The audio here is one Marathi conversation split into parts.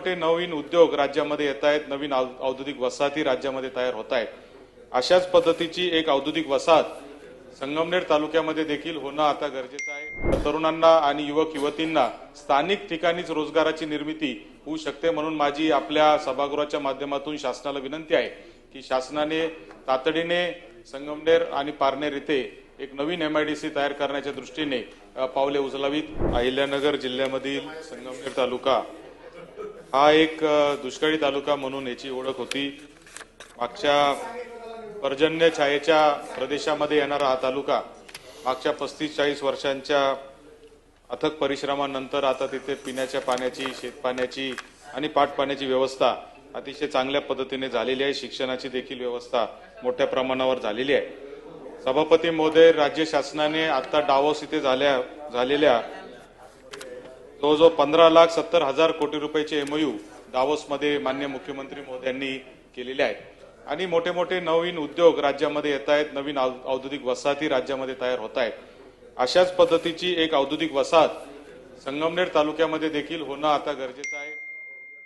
मोठे नवीन उद्योग राज्यामध्ये येत आहेत, नवीन औद्योगिक वसाहती राज्यामध्ये तयार होत आहेत। अशाच पद्धतीची एक औद्योगिक वसाहत संगमनेर तालुक्यामध्ये देखील होणं आता गरजेचं आहे। तरुणांना आणि युवक युवतींना स्थानिक ठिकाणीच रोजगाराची निर्मिती होऊ शकते, म्हणून माझी आपल्या सभागृहाच्या माध्यमातून शासनाला विनंती आहे की शासनाने तातडीने संगमनेर आणि पारनेर येथे एक नवीन MIDC तयार करण्याच्या दृष्टीने पावले उचलावीत। अहिल्यानगर जिल्ह्यामधील संगमनेर तालुका हा एक दुष्काळी तालुका म्हणून याची ओळख होती। मागच्या पर्जन्य छायेच्या प्रदेशामध्ये येणारा हा तालुका मागच्या 35-40 वर्षांच्या अथक परिश्रमानंतर आता तिथे पिण्याच्या पाण्याची, शेतपाण्याची आणि पाटपाण्याची व्यवस्था अतिशय चांगल्या पद्धतीने झालेली आहे। शिक्षणाची देखील व्यवस्था मोठ्या प्रमाणावर झालेली आहे। सभापती महोदय, राज्य शासनाने आता डावोस इथे झालेल्या जवळजवळ 15,70,000 कोटी रुपयाचे MOU दावोसमध्ये माननीय मुख्यमंत्री महोदयांनी केलेले आहेत आणि मोठे मोठे नवीन उद्योग राज्यामध्ये येत आहेत, नवीन औद्योगिक वसाहती राज्यामध्ये तयार होत आहेत। अशाच पद्धतीची एक औद्योगिक वसाहत संगमनेर तालुक्यामध्ये देखील होणं आता गरजेचं आहे।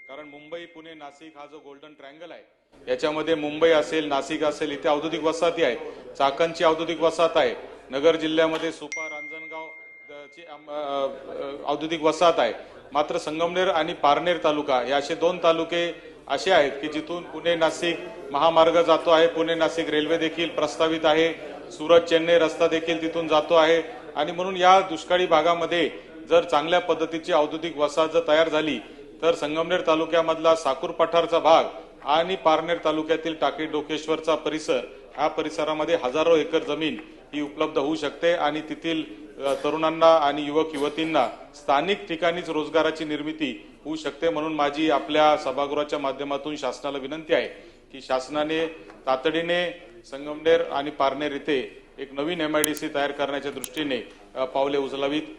कारण मुंबई, पुणे, नाशिक हा जो गोल्डन ट्रायंगल आहे याच्यामध्ये मुंबई असेल, नाशिक असेल, इथे औद्योगिक वसाहती आहे। चाकणची औद्योगिक वसाहत आहे, नगर जिल्ह्यामध्ये सुपा, रांजणगाव औद्योगिक वसाहत आहे। मात्र संगमनेर आणि पारनेर तालुका हे असे दोन तालुके असे आहेत की जिथून पुणे नाशिक महामार्ग जातो आहे। पुणे नाशिक रेल्वे देखील प्रस्तावित आहे, सुरत चेन्नई रस्ता देखील तिथून जातो आहे आणि म्हणून या दुष्काळी भागामध्ये जर चांगल्या पद्धतीची औद्योगिक वसाहत जर तयार झाली तर संगमनेर तालुक्यामधला साकूर पठारचा भाग आणि पारनेर तालुक्यातील टाकी डोकेश्वरचा परिसर, या परिसरामध्ये हजारो एकर जमीन ही उपलब्ध होऊ शकते आणि तेथील तरुणांना आणि युवक युवतींना स्थानिक ठिकाणीच रोजगाराची निर्मिती होऊ शकते। म्हणून माझी आपल्या सभागृहाच्या माध्यमातून शासनाला विनंती आहे की शासनाने तातडीने संगमनेर आणि पारनेर येथे एक नवीन MIDC तयार करण्याच्या दृष्टीने पावले उचलावीत।